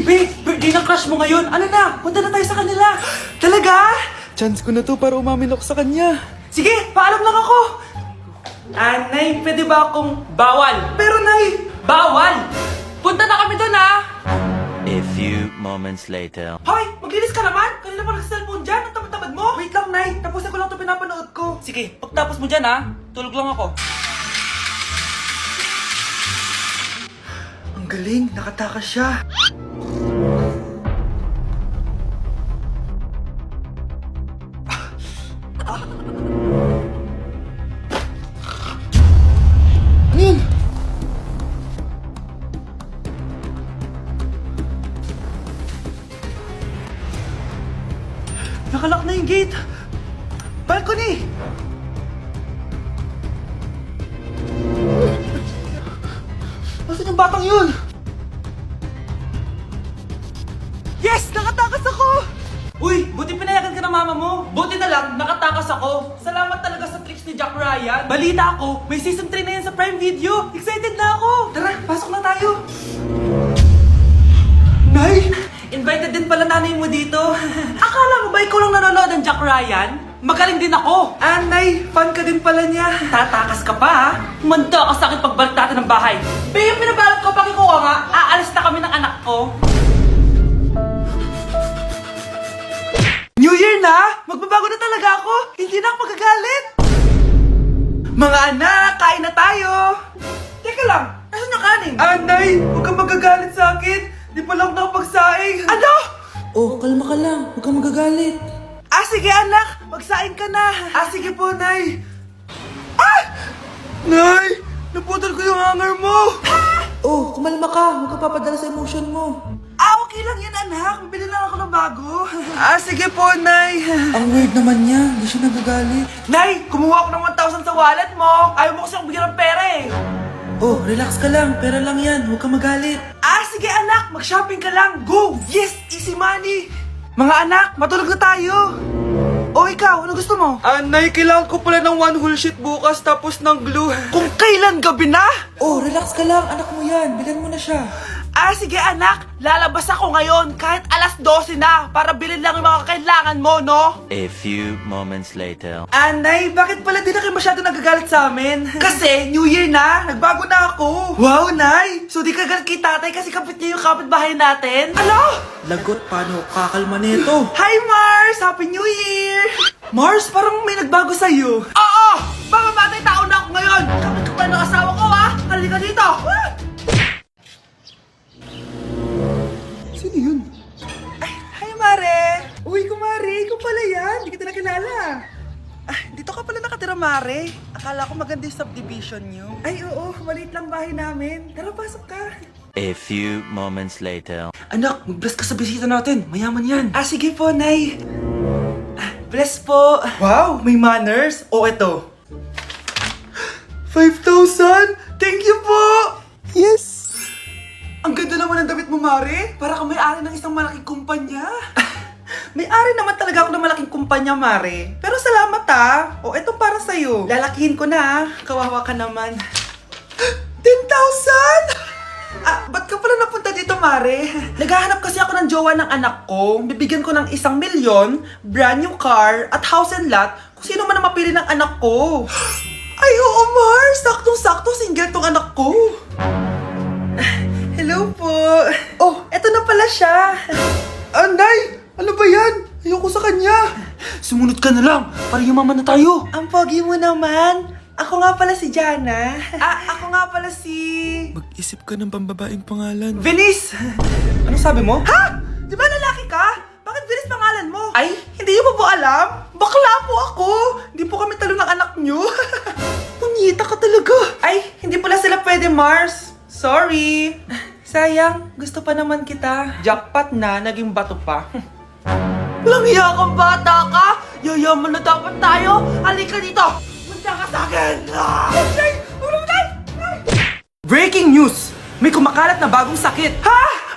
Babe, birthday ng crush mo ngayon. Ano na? Punta na tayo sa kanila. Talaga? Chance ko na to para umamin ako sa kanya. Sige, paalam lang ako. Nay, pwede ba akong bawal? Pero Nay, bawal! Punta na kami doon A few moments later. Hoy, maglinis ka naman! Kanina pa nag-cellphone dyan, ang tamad-tamad mo! Wait lang, Nay. Tapusin ko lang ito pinapanood ko. Sige, pagtapos mo dyan tulog lang ako. Ang galing, nakatakas siya. Ano yun? Nakalak na yung gate. Balcony! Nasaan yung batang yun? Yes! Nakatakas ako! Uy, buti pinayagan ka ng mama mo. Buti na lang, nakatakas ako. Salamat talaga sa tricks ni Jack Ryan. Balita ako, may season 3 na yan sa Prime Video. Excited na ako. Tara, pasok na tayo. Nay! Invited din pala nanay mo dito. Akala mo ba ikaw lang nanonood ng Jack Ryan? Magaling din ako. Nay, fan ka din pala niya. Tatakas ka pa Manda ka sa akin pagbalik natin ng bahay. Babe, pinabalot ko pag ikaw nga. Aalis na kami ng anak ko. New Year na! Magbabago na talaga ako! Hindi na ako magagalit! Mga anak, kain na tayo! Teka lang, nasan yung kanin? Nay, huwag kang magagalit sa akin! Di pa lang nakapagsaing! Ano? Oh, kalma ka lang. Huwag kang magagalit. Sige anak, magsaing ka na! Sige po, Nay! Nay! Naputol ko yung hanger mo! Oh, kumalma ka! Huwag ka papadala sa emotion mo! Okay lang yan, anak! Bili lang ako ng bago! Sige po, Nay! Ang weird naman niya. Hindi siya nagagalit. Nay, kumuha ako ng 1,000 sa wallet mo! Ayaw mo kasi akong bigyan ng pera eh! Oh, relax ka lang. Pera lang yan. Huwag kang magalit. Sige anak, mag-shopping ka lang! Go! Yes! Easy money! Mga anak, matulog na tayo! Ikaw, ano gusto mo? Nay, kailangan ko pala ng one whole sheet bukas tapos ng glue. Kung kailan gabi na? Oh, relax ka lang. Anak mo yan. Bilan mo na siya. Sige anak, lalabas ako ngayon kahit alas 12 na para bilhin lang yung mga kailangan mo, no? A few moments later. Nay, bakit pala di na kayo masyado nagagalit sa amin? Kasi, New Year na, nagbago na ako. Wow, Nay! So di ka galit kay tatay kasi kapit niya yung kapitbahay natin? Ano? Lagot, paano kakalma nito? Hi, Mars! Happy New Year! Mars, parang may nagbago sa'yo. Oo! Mamamatay tao na ako ngayon! Kapit ka pa ng asawa ko, Halika dito! Sino yun? Hi, Mare! Uy, kumare, ikaw pala yan. Hindi kita nakilala. Dito ka pala nakatira, Mare. Akala ko maganda yung subdivision nyo. Ay, oo. Maliit lang bahay namin. Tara, pasok ka. A few moments later. Anak, mag-bless ka sa bisita natin. Mayaman yan. Sige po, Nay. Bless po. Wow, may manners. Eto. 5,000! Thank you po! Yes! Ang ganda naman ng damit mo, Mare. Para kang may-ari ng isang malaking kumpanya. May-ari naman talaga ako ng malaking kumpanya, Mare. Pero salamat, eto para sa'yo. Lalakihin ko na, Kawawa ka naman. 10,000! Ba't ka pala napunta dito, Mare? Naghahanap kasi ako ng jowa ng anak ko. Bibigyan ko ng 1,000,000, brand new car, at house and lot kung sino man ang mapili ng anak ko. Ay, oo, Mar! Saktong-sakto, single tong anak ko. Hello po. Eto na pala siya. Nay! Ano ba yan? Ayoko sa kanya. Sumunod ka na lang, para yumaman na tayo. Ang pogi mo naman. Ako nga pala si Jana. Ako nga pala si... Mag-isip ka ng pambabaeng pangalan. Venice! Ano sabi mo? Di ba lalaki ka? Bakit Venice pangalan mo? Ay, hindi mo po alam? Bakla po ako! Hindi po kami talo ng anak nyo. Punyita ka talaga. Ay, hindi pala sila pwede, Mars. Sorry. Sayang, gusto pa naman kita. Jackpot na, naging bato pa. Walang hiya kang bata ka! Yayaman na dapat tayo! Halika dito! Punta ka sa akin! Breaking news! May kumakalat na bagong sakit!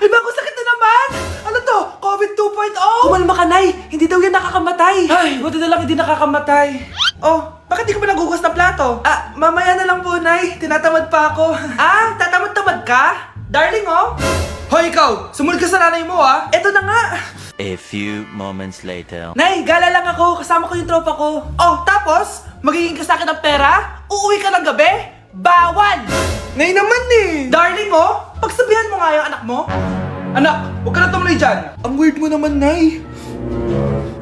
May bagong sakit na naman! Ano to? COVID 2.0? Kumalma ka, Nay! Hindi daw yan nakakamatay! Ay, buti na lang hindi nakakamatay. Bakit di ka pa nagugas ng plato? Mamaya na lang po, Nay. Tinatamad pa ako. Tatamad-tamad ka? Darling, Hoy ikaw, sumunod ka sa nanay mo ah. Eto na nga. A few moments later. Nay, gala lang ako. Kasama ko yung tropa ko. Oh, tapos? Magiging ka sa akin ng pera? Uuwi ka ng gabi? Bawal! Nay naman eh! Darling oh, pagsabihan mo nga yung anak mo. Anak, huwag ka na tumuloy dyan. Ang weird mo naman, Nay.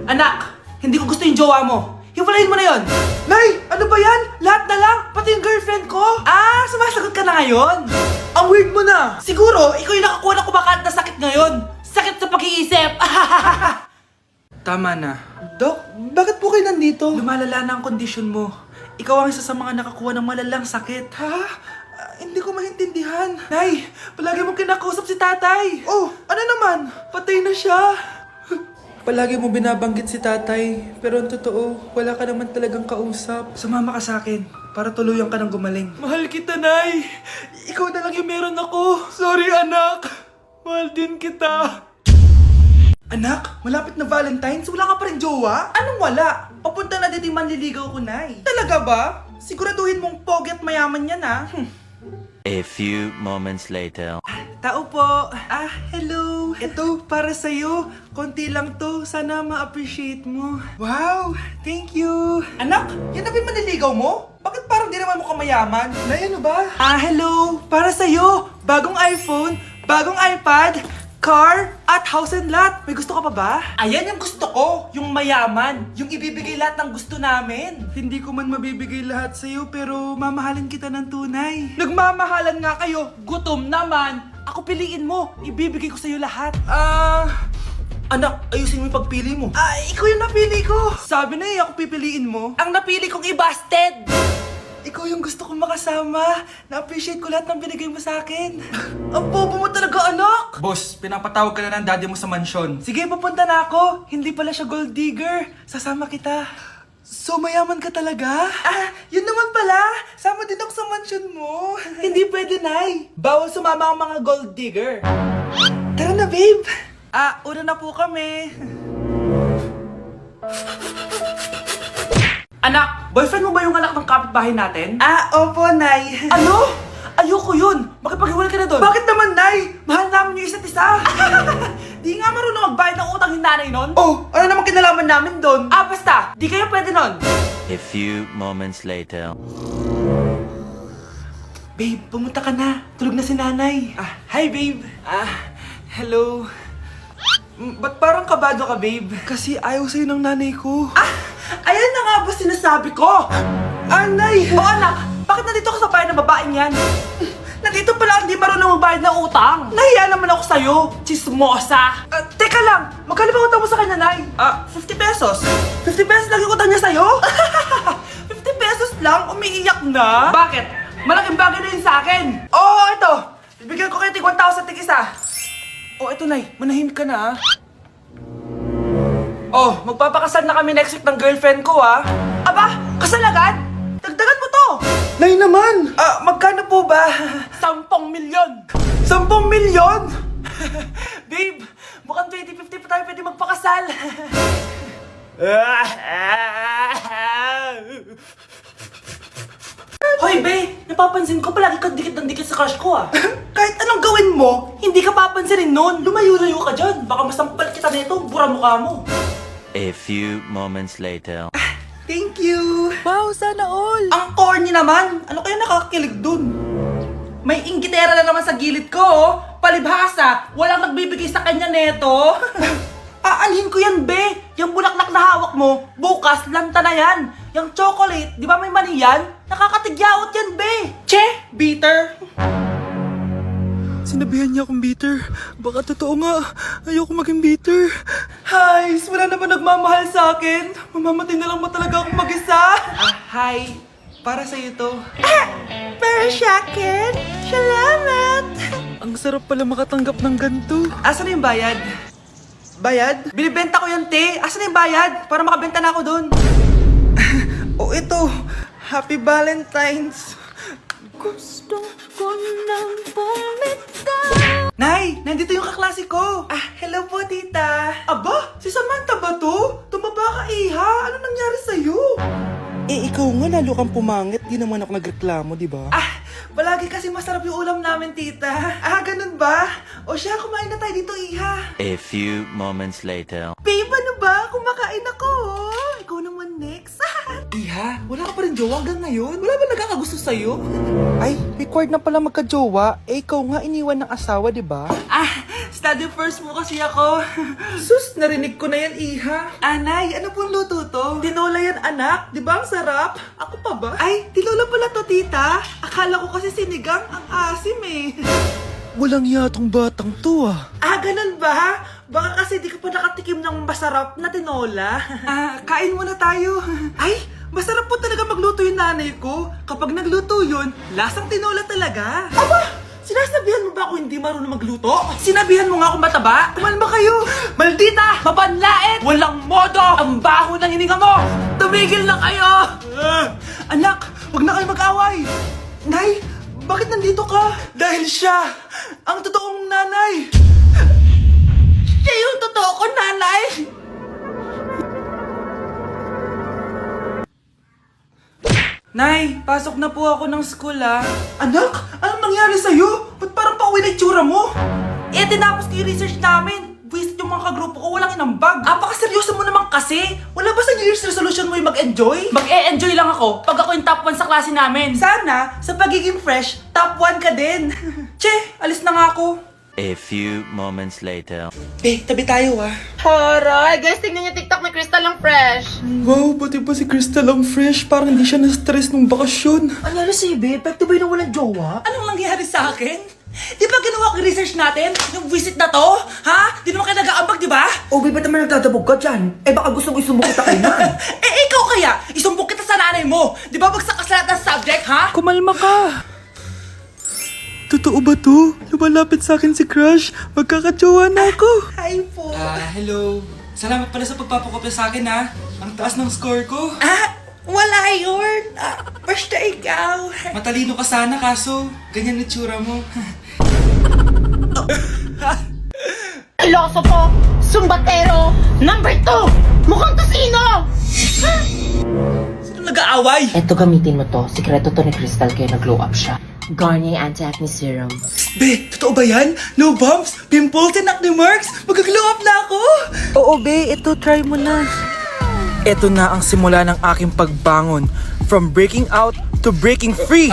Anak, hindi ko gusto yung jowa mo. Hiwalayin mo na yon. Nay, ano ba yan? Lahat na lang, pati yung girlfriend ko. Ah, sumasagot ka na ngayon. Ang weird mo na! Siguro, ikaw yung nakakuha ng kumakain na sakit ngayon. Sakit sa pag-iisip. Tama na. Dok, bakit po kayo nandito? Lumalala na ang kondisyon mo. Ikaw ang isa sa mga nakakuha ng malalang sakit. Ha? Hindi ko maintindihan. Nay, palagi mo kinakausap si tatay. Oh, ano naman? Patay na siya. Palagi mo binabanggit si tatay, pero ang totoo, wala ka naman talagang kausap. Sumama ka sa akin para tuluyan ka ng gumaling. Mahal kita, Nay. Ikaw na lang yung meron ako. Sorry, anak. Mahal din kita. Anak, malapit na Valentine's, wala ka pa rin jowa? Anong wala? Papunta na dito yung manliligaw ko, Nay. Talaga ba? Siguraduhin mong pogi at mayaman yan, ha? A few moments later. Tao po. Ah, hello. Ito, para sa'yo. Konti lang to. Sana ma-appreciate mo. Wow, thank you. Anak, yan na ba yung manliligaw mo? Bakit parang di naman mo kamayaman? Nay, ano ba? Ah, hello. Para sa'yo. Bagong iPhone, bagong iPad, car, at house and lot. May gusto ka pa ba? Ayan yung gusto ko. Yung mayaman. Yung ibibigay lahat ng gusto namin. Hindi ko man mabibigay lahat sa'yo, pero mamahalin kita ng tunay. Nagmamahalan nga kayo. Gutom naman. Ako piliin mo. Ibibigay ko sa'yo lahat. Anak, ayusin mo yung pagpili mo. Ikaw yung napili ko. Sabi na ako pipiliin mo. Ang napili kong i-busted. Ikaw yung gusto kong makasama. Na-appreciate ko lahat ng binigay mo sa akin. Ang bobo mo talaga, anak. Boss, pinapatawag ka na ng daddy mo sa mansyon. Sige, papunta na ako. Hindi pala siya gold digger. Sasama kita. So, mayaman ka talaga? Yun naman pala. Sama din ako sa mansyon mo. Hindi pwede, Nay. Bawal sumama ang mga gold digger. Tara na, babe. Una na po kami. Anak, boyfriend mo ba yung anak ng kapitbahay natin? Opo, Nay. Ano? Ayoko yun. Makipaghiwalay ka na doon. Bakit naman, Nay? Mahal namin yung isa't isa. Di nga marunong magbayad ng utang yung nanay nun. Oh, ano naman kinalaman namin doon? Basta. Di kayo pwede nun. A few moments later. Babe, pumunta ka na. Tulog na si nanay. Hi, babe. Hello. Ba't parang kabado ka, babe? Kasi ayaw sa'yo ng nanay ko. Ayan na nga ba sinasabi ko? Nay! O anak, bakit nandito ka sa bahay ng babaeng yan? Nandito pala hindi marunong magbayad ng utang. Nahiya naman ako sa'yo, chismosa. Teka lang, magkano ba utang mo sa kanya, Nay? 50 pesos. 50 pesos lang yung utang niya sa'yo? 50 pesos lang? Umiiyak na? Bakit? Malaking bagay na yun sa akin. Oo, ito. Bibigyan ko kayo tig 1,000 tig isa. Ito, Nay. Manahimik ka na, magpapakasal na kami next week ng girlfriend ko, Aba, kasal agad? Dagdagan mo to! Nay naman! Magkano po ba? 10 milyon! 10 milyon? Babe, mukhang 2050 pa tayo pwede magpakasal. Hoy, be! Napapansin ko palagi ka dikit ng dikit sa crush ko, Kahit anong gawin mo, hindi ka papansinin nun. Lumayo-layo ka dyan. Baka masampal kita nito, bura mukha mo. A few moments later. Thank you! Wow, sana all! Ang corny naman! Ano kaya nakakakilig dun? May inggitera na naman sa gilid ko, Palibhasa, walang nagbibigay sa kanya neto. Aanhin ko yan, be! Yung bulaklak na hawak mo, bukas, lanta na yan! Yung chocolate, di ba may mani yan? Nakakatigyawat yan, be! Che! Bitter! Sinabihan niya akong bitter. Baka totoo nga. Ayoko maging bitter. Hi! Wala naman nagmamahal sa akin. Mamamatay na lang ba talaga akong mag-isa? Hi! Para sa'yo to. Para sa akin? Salamat! Ang sarap pala makatanggap ng ganito. Asan na yung bayad? Bayad? Binibenta ko yung te. Asan na yung bayad? Para makabenta na ako doon. Ito. Happy Valentine's. Gusto ko nang bumitaw. Nay, nandito yung kaklase ko. Hello po, tita. Aba, si Samantha ba to? Tumaba ka, iha. Ano nangyari sa'yo? Ikaw nga lalo kang pumangit. Di naman ako nagreklamo, di ba? Palagi kasi masarap yung ulam namin, tita. Ganun ba? O siya, kumain na tayo dito, Iha. A few moments later. Babe, ano ba? Kumakain ako. Ikaw naman next. Iha, wala ka pa rin jowa hanggang ngayon? Wala ba nagkakagusto sa'yo? Ay, required na pala magka-jowa. Eh, ikaw nga iniwan ng asawa, di ba? Study first mo kasi ako. Sus, narinig ko na yan, Iha. Anay, ano pong luto to? Tinola yan, anak. Di ba ang sarap? Ako pa ba? Ay, tinola pala to, tita. Akala ko kasi sinigang. Ang asim eh. Walang yatong batang to ah. Ganun ba? Baka kasi di ka pa nakatikim ng masarap na tinola. Kain muna tayo. Ay, masarap po talaga magluto yung nanay ko. Kapag nagluto yun, lasang tinola talaga. Aba! Sinasabihan mo ba ako hindi marunong magluto? Sinabihan mo nga ako mataba? Kumalma kayo! Maldita! Mapanlait! Walang modo! Ang baho ng hininga mo! Tumigil na kayo! Anak, wag na kayo mag-away! Nay, bakit nandito ka? Dahil siya, ang totoong nanay! Siya yung totoo ko, nanay! Nay, pasok na po ako ng school Anak, anong nangyari sa'yo? Ba't parang pauwi na itsura mo? Tinapos ko yung research namin. Visit yung mga kagrupo ko, walang inambag. Seryoso mo naman kasi. Wala ba sa New Year's resolution mo yung mag-enjoy? Mag-e-enjoy lang ako pag ako yung top 1 sa klase namin. Sana, sa pagiging fresh, top 1 ka din. Che, alis na nga ako. A few moments later. Tabi tayo Horay! Guys, tingnan niyo TikTok ni Crystal ang fresh. Wow, pati ba si Crystal ang fresh? Parang hindi siya na-stress nung bakasyon. Anyari sa'yo, babe? Pwede ba yung walang jowa? Anong nangyari sa akin? Di ba ginawa ko yung research natin? Yung visit na to? Ha? Di naman kayo nag-aambag, di ba? O, ba't naman nagdadabog ka dyan? Eh, baka gusto mo isumbok kita kay nan. Ikaw kaya? Isumbok kita sa nanay mo. Di ba bagsak ka sa lahat ng subject, ha? Kumalma ka. Totoo ba to? Lumalapit sa akin si Crush. Magkakajowa na ako. Hi po. Hello. Salamat pala sa pagpapakopya sa akin ha. Ang taas ng score ko. Wala yun. Basta ikaw. Matalino ka sana kaso ganyan yung tsura mo. Iloso Sumbatero, number 2! Mukhang kasino! Sino nag-aaway? Eto, gamitin mo to. Sikreto to ni Crystal kaya nag-glow up siya. Garnier Anti-Acne Serum. Be, totoo ba yan? No bumps, pimples, and acne marks? Mag-glow up na ako! Oo be, ito try mo na. Ito na ang simula ng aking pagbangon. From breaking out to breaking free.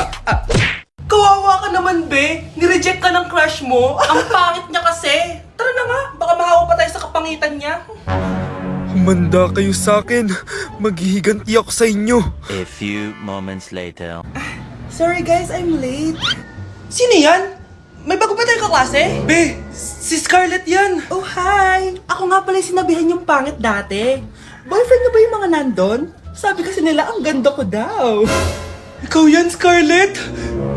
Kawawa ka naman, be. Nireject ka ng crush mo. Ang pangit niya kasi. Tara na nga, baka mahawa pa tayo sa kapangitan niya. Humanda kayo sa akin. Maghihiganti ako sa inyo. A few moments later. Sorry guys, I'm late. Sino yan? May bago ba tayong kaklase? Be, si Scarlett yan. Oh, hi. Ako nga pala yung sinabihan yung pangit dati. Boyfriend niyo ba yung mga nandun? Sabi kasi nila, ang ganda ko daw. Ikaw yan, Scarlett?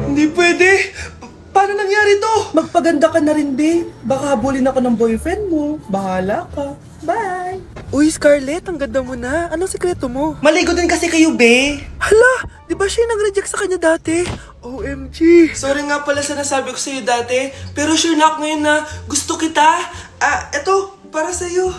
Hindi pwede. Paano nangyari to? Magpaganda ka na rin, be. Baka habulin ako ng boyfriend mo. Bahala ka. Bye. Uy, Scarlett, ang ganda mo na. Anong sikreto mo? Maligo din kasi kayo, be. Hala, di ba siya yung nag-reject sa kanya dati? OMG. Sorry nga pala sa nasabi ko sa'yo dati, pero sure na ako ngayon na gusto kita. Eto, para sa'yo.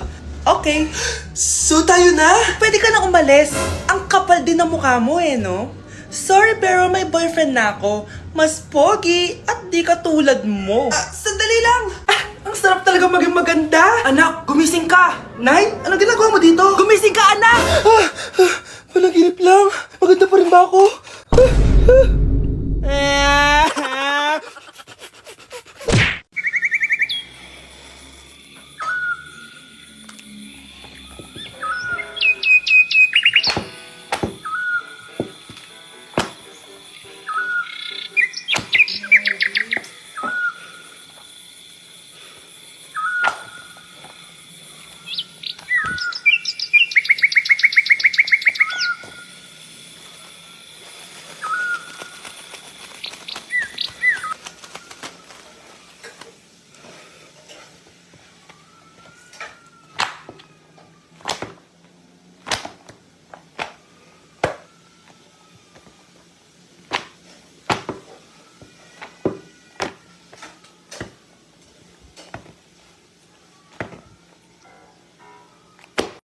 Okay. So tayo na? Pwede ka na umalis. Ang kapal din ng mukha mo no? Sorry pero may boyfriend na ako. Mas pogi at di katulad mo. Sandali lang. Ang sarap talaga maging maganda. Anak, gumising ka. Nay, ano ginagawa mo dito? Gumising ka, anak! Panaginip lang. Maganda pa rin ba ako?